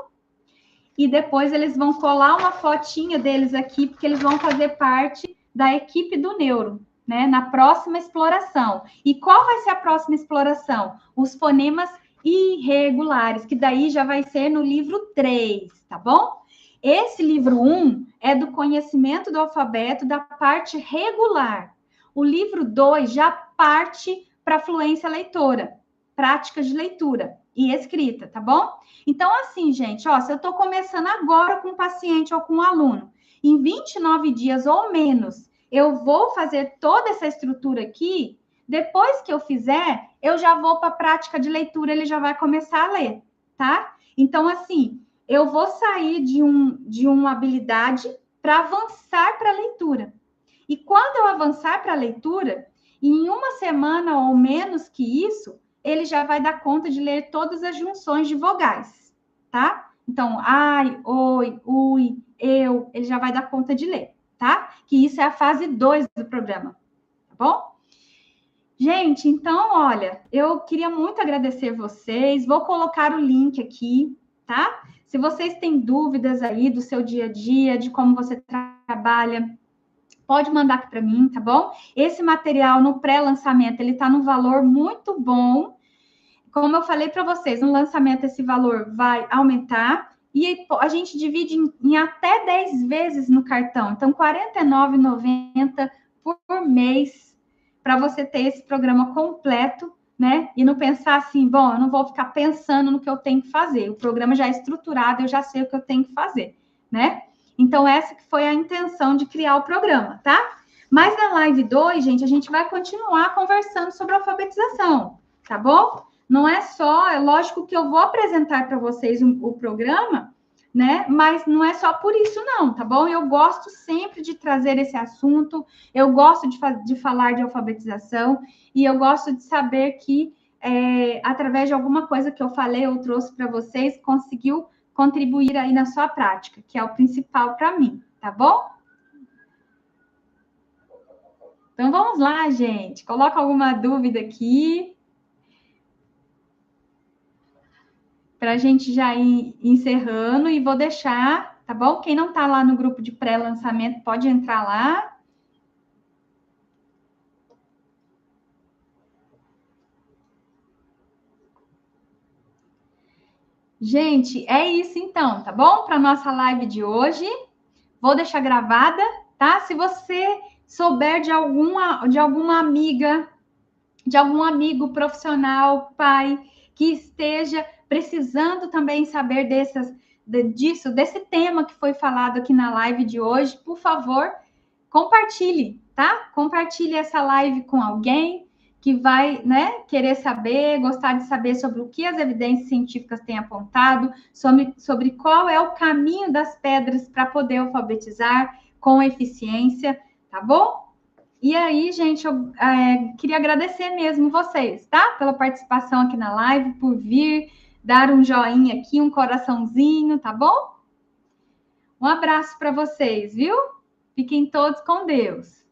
e depois eles vão colar uma fotinha deles aqui, porque eles vão fazer parte da equipe do Neuro, né? Na próxima exploração. E qual vai ser a próxima exploração? Os fonemas irregulares, que daí já vai ser no livro 3, tá bom? Esse livro 1 é do conhecimento do alfabeto da parte regular. O livro 2 já parte para fluência leitora, práticas de leitura e escrita, tá bom? Então, assim, gente, ó, se eu estou começando agora com um paciente ou com um aluno, em 29 dias ou menos, eu vou fazer toda essa estrutura aqui. Depois que eu fizer, eu já vou para a prática de leitura, ele já vai começar a ler, tá? Então, assim, eu vou sair de uma habilidade para avançar para a leitura. E quando eu avançar para a leitura, em uma semana ou menos que isso, ele já vai dar conta de ler todas as junções de vogais, tá? Então, ai, oi, ui, eu, ele já vai dar conta de ler, tá? Que isso é a fase 2 do programa, tá bom? Gente, então, olha, eu queria muito agradecer vocês, vou colocar o link aqui, tá? Se vocês têm dúvidas aí do seu dia a dia, de como você trabalha, pode mandar aqui para mim, tá bom? Esse material no pré-lançamento, ele tá num valor muito bom. Como eu falei para vocês, no lançamento esse valor vai aumentar e a gente divide em até 10 vezes no cartão. Então, R$ 49,90 por mês para você ter esse programa completo, né? E não pensar assim, bom, eu não vou ficar pensando no que eu tenho que fazer. O programa já é estruturado, eu já sei o que eu tenho que fazer, né? Então, essa que foi a intenção de criar o programa, tá? Mas na live 2, gente, a gente vai continuar conversando sobre alfabetização, tá bom? Não é só, é lógico que eu vou apresentar para vocês o programa, né? Mas não é só por isso, não, tá bom? Eu gosto sempre de trazer esse assunto, eu gosto de falar de alfabetização, e eu gosto de saber que, através de alguma coisa que eu falei ou trouxe para vocês, conseguiu contribuir aí na sua prática, que é o principal para mim, tá bom? Então, vamos lá, gente. Coloca alguma dúvida aqui, para a gente já ir encerrando, e vou deixar, tá bom? Quem não está lá no grupo de pré-lançamento, pode entrar lá. Gente, é isso então, tá bom? Para nossa live de hoje. Vou deixar gravada, tá? Se você souber de alguma amiga, de algum amigo profissional, pai, que esteja precisando também saber desse tema que foi falado aqui na live de hoje, por favor, compartilhe, tá? Compartilhe essa live com alguém que vai, né, querer saber, gostar de saber sobre o que as evidências científicas têm apontado, sobre qual é o caminho das pedras para poder alfabetizar com eficiência, tá bom? E aí, gente, eu queria agradecer mesmo vocês, tá? Pela participação aqui na live, por vir, dar um joinha aqui, um coraçãozinho, tá bom? Um abraço para vocês, viu? Fiquem todos com Deus.